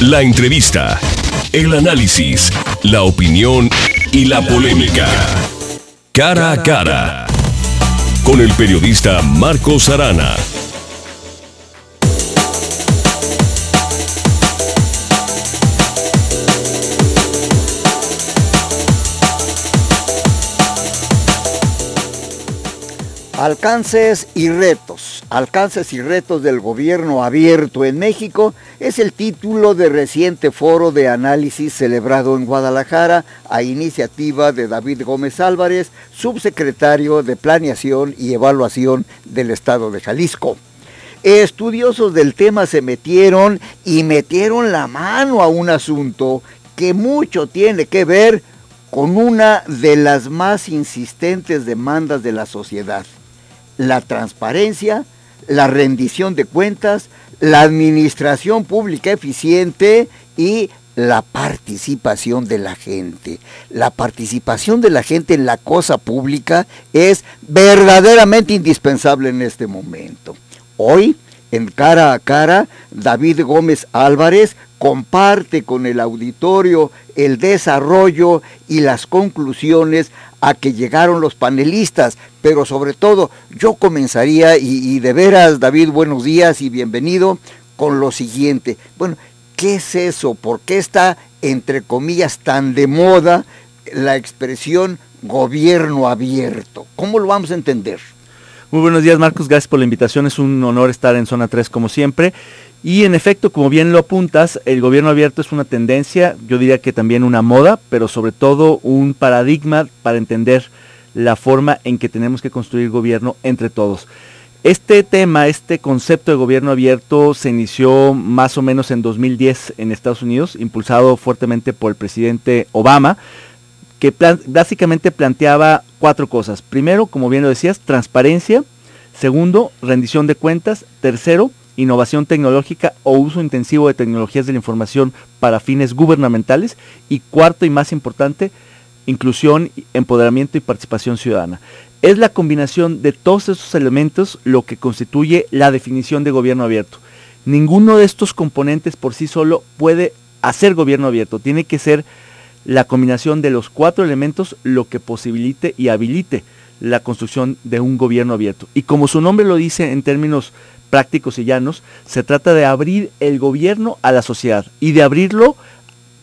La entrevista, el análisis, la opinión y la polémica. Cara a cara. Con el periodista Marcos Arana. Alcances y retos del gobierno abierto en México es el título de reciente foro de análisis celebrado en Guadalajara a iniciativa de David Gómez Álvarez, subsecretario de Planeación y Evaluación del Estado de Jalisco. Estudiosos del tema se metieron la mano a un asunto que mucho tiene que ver con una de las más insistentes demandas de la sociedad: la transparencia, la rendición de cuentas, la administración pública eficiente y la participación de la gente. La participación de la gente en la cosa pública es verdaderamente indispensable en este momento. Hoy, en Cara a Cara, David Gómez Álvarez comparte con el auditorio el desarrollo y las conclusiones a que llegaron los panelistas, pero sobre todo yo comenzaría, y de veras, David, buenos días y bienvenido, con lo siguiente. Bueno, ¿qué es eso? ¿Por qué está, entre comillas, tan de moda la expresión gobierno abierto? ¿Cómo lo vamos a entender? Muy buenos días, Marcos, gracias por la invitación, es un honor estar en Zona 3 como siempre. Y en efecto, como bien lo apuntas, el gobierno abierto es una tendencia, yo diría que también una moda, pero sobre todo un paradigma para entender la forma en que tenemos que construir gobierno entre todos. Este tema, este concepto de gobierno abierto se inició más o menos en 2010 en Estados Unidos, impulsado fuertemente por el presidente Obama, que básicamente planteaba 4 cosas. Primero, como bien lo decías, transparencia. Segundo, rendición de cuentas. Tercero, innovación tecnológica o uso intensivo de tecnologías de la información para fines gubernamentales. Y cuarto y más importante, inclusión, empoderamiento y participación ciudadana. Es la combinación de todos estos elementos lo que constituye la definición de gobierno abierto. Ninguno de estos componentes por sí solo puede hacer gobierno abierto. Tiene que ser la combinación de los 4 elementos lo que posibilite y habilite la construcción de un gobierno abierto. Y como su nombre lo dice en términos prácticos y llanos, se trata de abrir el gobierno a la sociedad y de abrirlo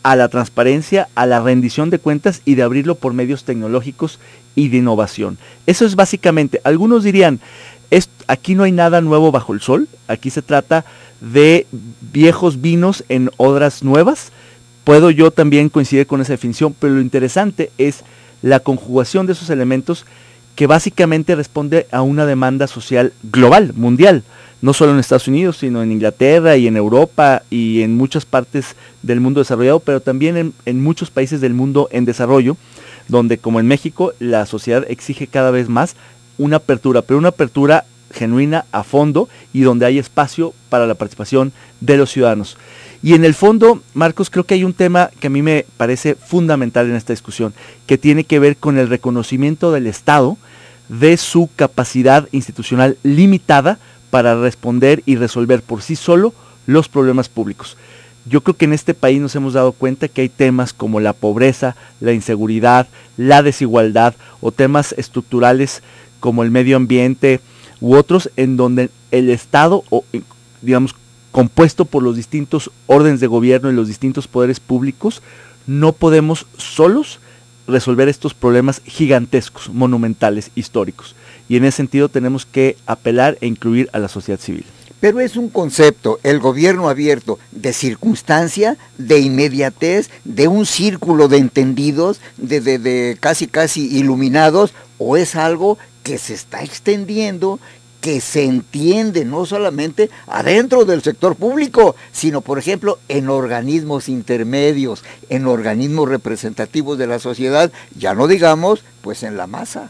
a la transparencia, a la rendición de cuentas y de abrirlo por medios tecnológicos y de innovación. Eso es básicamente, algunos dirían, aquí no hay nada nuevo bajo el sol, aquí se trata de viejos vinos en odres nuevas. Puedo yo también coincidir con esa definición, pero lo interesante es la conjugación de esos elementos que básicamente responde a una demanda social global, mundial, no solo en Estados Unidos, sino en Inglaterra y en Europa y en muchas partes del mundo desarrollado, pero también en muchos países del mundo en desarrollo, donde como en México la sociedad exige cada vez más una apertura, pero una apertura genuina a fondo y donde hay espacio para la participación de los ciudadanos. Y en el fondo, Marcos, creo que hay un tema que a mí me parece fundamental en esta discusión, que tiene que ver con el reconocimiento del Estado de su capacidad institucional limitada para responder y resolver por sí solo los problemas públicos. Yo creo que en este país nos hemos dado cuenta que hay temas como la pobreza, la inseguridad, la desigualdad o temas estructurales como el medio ambiente u otros en donde el Estado, digamos, compuesto por los distintos órdenes de gobierno y los distintos poderes públicos, no podemos solos resolver estos problemas gigantescos, monumentales, históricos. Y en ese sentido tenemos que apelar e incluir a la sociedad civil. Pero es un concepto, el gobierno abierto, de circunstancia, de inmediatez, de un círculo de entendidos, de casi iluminados, o es algo que se está extendiendo, que se entiende no solamente adentro del sector público, sino por ejemplo en organismos intermedios, en organismos representativos de la sociedad, ya no digamos pues en la masa.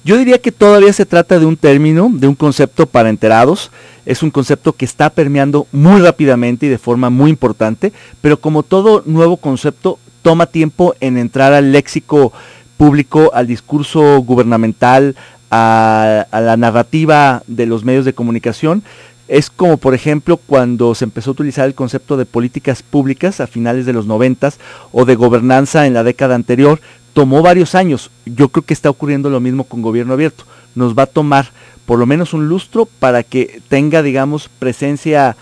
Yo diría que todavía se trata de un término, de un concepto para enterados, es un concepto que está permeando muy rápidamente y de forma muy importante, pero como todo nuevo concepto toma tiempo en entrar al léxico público, al discurso gubernamental, a la narrativa de los medios de comunicación. Es como, por ejemplo, cuando se empezó a utilizar el concepto de políticas públicas a finales de los 90 o de gobernanza en la década anterior. Tomó varios años. Yo creo que está ocurriendo lo mismo con gobierno abierto. Nos va a tomar por lo menos un lustro para que tenga, digamos, presencia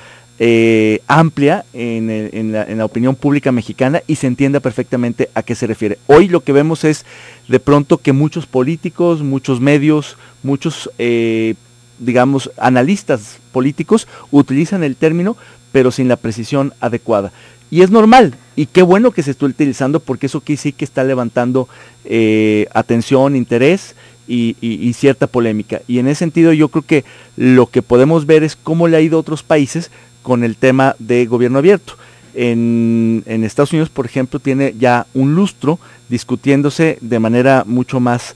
amplia en la opinión pública mexicana y se entienda perfectamente a qué se refiere. Hoy lo que vemos es de pronto que muchos políticos, muchos medios, muchos digamos analistas políticos utilizan el término pero sin la precisión adecuada. Y es normal, y qué bueno que se esté utilizando porque eso sí que está levantando atención, interés y cierta polémica. Y en ese sentido yo creo que lo que podemos ver es cómo le ha ido a otros países con el tema de gobierno abierto. En Estados Unidos, por ejemplo, tiene ya un lustro discutiéndose de manera mucho más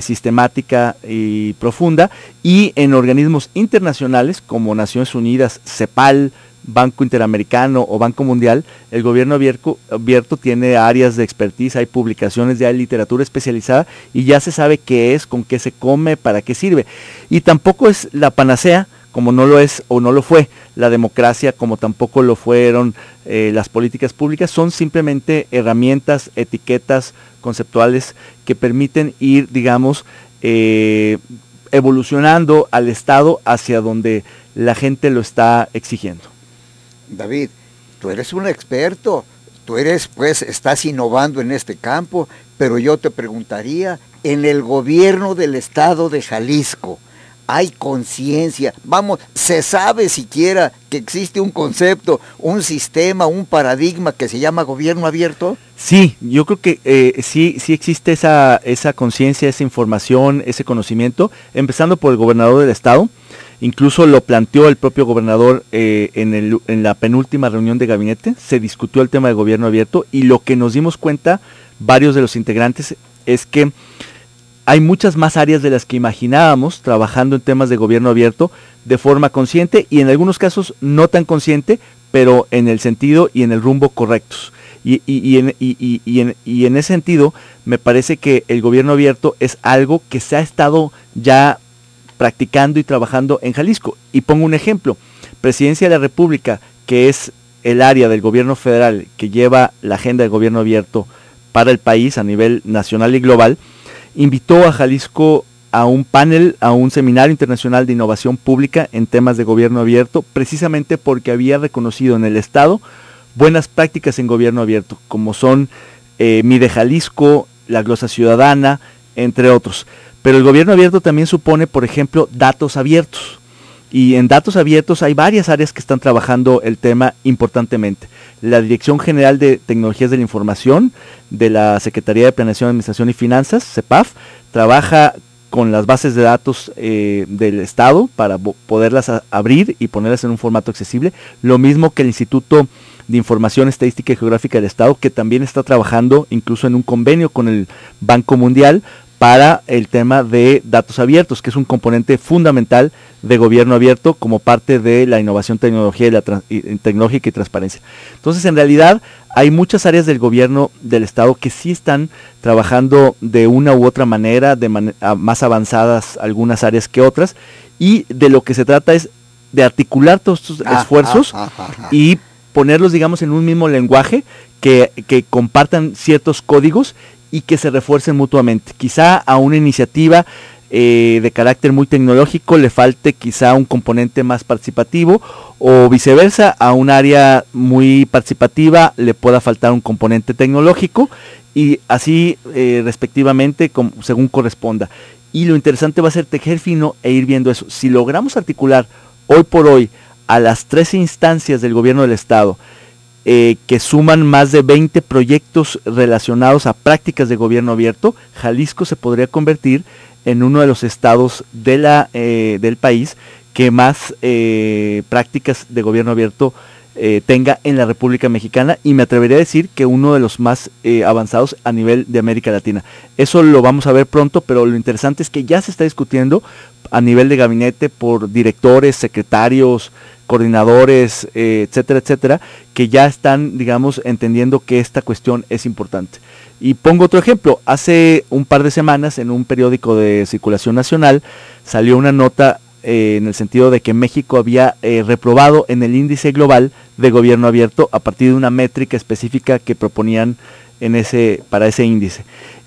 sistemática y profunda, y en organismos internacionales como Naciones Unidas, CEPAL, Banco Interamericano o Banco Mundial, el gobierno abierto tiene áreas de expertise, hay publicaciones, ya hay literatura especializada y ya se sabe qué es, con qué se come, para qué sirve. Y tampoco es la panacea, como no lo es o no lo fue la democracia, como tampoco lo fueron las políticas públicas. Son simplemente herramientas, etiquetas conceptuales que permiten ir, digamos, evolucionando al Estado hacia donde la gente lo está exigiendo. David, tú eres un experto, estás innovando en este campo, pero yo te preguntaría, en el gobierno del estado de Jalisco, ¿hay conciencia? Vamos, ¿se sabe siquiera que existe un concepto, un sistema, un paradigma que se llama gobierno abierto? Sí, yo creo que sí existe esa conciencia, esa información, ese conocimiento, empezando por el gobernador del estado. Incluso lo planteó el propio gobernador en la penúltima reunión de gabinete, se discutió el tema de gobierno abierto y lo que nos dimos cuenta varios de los integrantes es que hay muchas más áreas de las que imaginábamos trabajando en temas de gobierno abierto de forma consciente y en algunos casos no tan consciente, pero en el sentido y en el rumbo correctos. Y en ese sentido me parece que el gobierno abierto es algo que se ha estado ya practicando y trabajando en Jalisco. Y pongo un ejemplo, Presidencia de la República, que es el área del gobierno federal que lleva la agenda del gobierno abierto para el país a nivel nacional y global, invitó a Jalisco a un panel, a un seminario internacional de innovación pública en temas de gobierno abierto, precisamente porque había reconocido en el estado buenas prácticas en gobierno abierto, como son Mide Jalisco, la glosa ciudadana, entre otros. Pero el gobierno abierto también supone, por ejemplo, datos abiertos. Y en datos abiertos hay varias áreas que están trabajando el tema importantemente. La Dirección General de Tecnologías de la Información de la Secretaría de Planeación, Administración y Finanzas, CEPAF, trabaja con las bases de datos del Estado para poderlas abrir y ponerlas en un formato accesible. Lo mismo que el Instituto de Información Estadística y Geográfica del Estado, que también está trabajando incluso en un convenio con el Banco Mundial para el tema de datos abiertos, que es un componente fundamental de gobierno abierto como parte de la innovación tecnológica y transparencia. Entonces, en realidad, hay muchas áreas del gobierno del Estado que sí están trabajando de una u otra manera, más avanzadas algunas áreas que otras, y de lo que se trata es de articular todos estos esfuerzos y ponerlos, digamos, en un mismo lenguaje, que compartan ciertos códigos y que se refuercen mutuamente. Quizá a una iniciativa de carácter muy tecnológico le falte quizá un componente más participativo, o viceversa, a un área muy participativa le pueda faltar un componente tecnológico, y así respectivamente según corresponda. Y lo interesante va a ser tejer fino e ir viendo eso. Si logramos articular hoy por hoy a las 13 instancias del gobierno del estado, que suman más de 20 proyectos relacionados a prácticas de gobierno abierto, Jalisco se podría convertir en uno de los estados del país que más prácticas de gobierno abierto tenga en la República Mexicana, y me atrevería a decir que uno de los más avanzados a nivel de América Latina. Eso lo vamos a ver pronto, pero lo interesante es que ya se está discutiendo a nivel de gabinete por directores, secretarios, coordinadores, etcétera, etcétera, que ya están, digamos, entendiendo que esta cuestión es importante. Y pongo otro ejemplo, hace un par de semanas en un periódico de circulación nacional salió una nota en el sentido de que México había reprobado en el índice global de gobierno abierto a partir de una métrica específica que proponían para ese índice,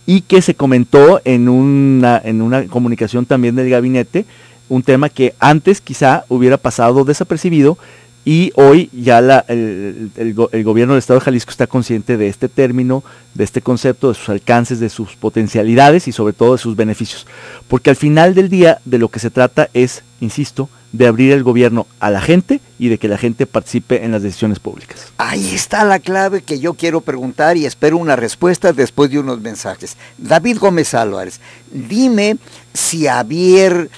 y que se comentó en una comunicación también del gabinete, un tema que antes quizá hubiera pasado desapercibido, y hoy ya el gobierno del Estado de Jalisco está consciente de este término, de este concepto, de sus alcances, de sus potencialidades y sobre todo de sus beneficios. Porque al final del día de lo que se trata es, insisto, de abrir el gobierno a la gente y de que la gente participe en las decisiones públicas. Ahí está la clave que yo quiero preguntar y espero una respuesta después de unos mensajes. David Gómez Álvarez, dime si abrir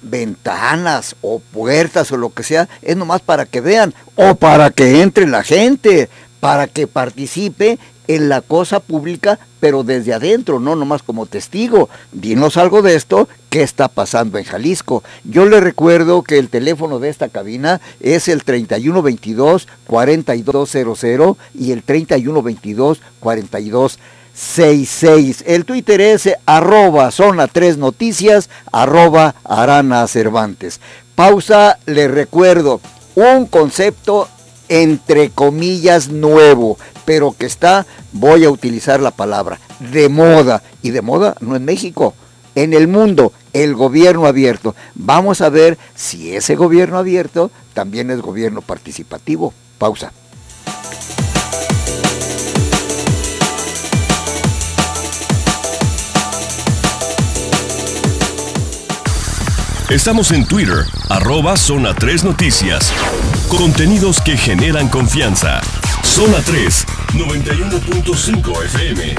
ventanas o puertas o lo que sea es nomás para que vean o para que entre la gente, para que participe en la cosa pública, pero desde adentro, no nomás como testigo. Dinos algo de esto, ¿qué está pasando en Jalisco? Yo le recuerdo que el teléfono de esta cabina es el 3122-4200 y el 3122-4266. El Twitter es @Zona 3 Noticias, @Arana Cervantes. Pausa, le recuerdo, un concepto entre comillas nuevo, pero que está, voy a utilizar la palabra, de moda, y de moda no en México, en el mundo, el gobierno abierto. Vamos a ver si ese gobierno abierto también es gobierno participativo. Pausa. Estamos en Twitter, @Zona 3 Noticias. Contenidos que generan confianza. Zona 3, 91.5 FM.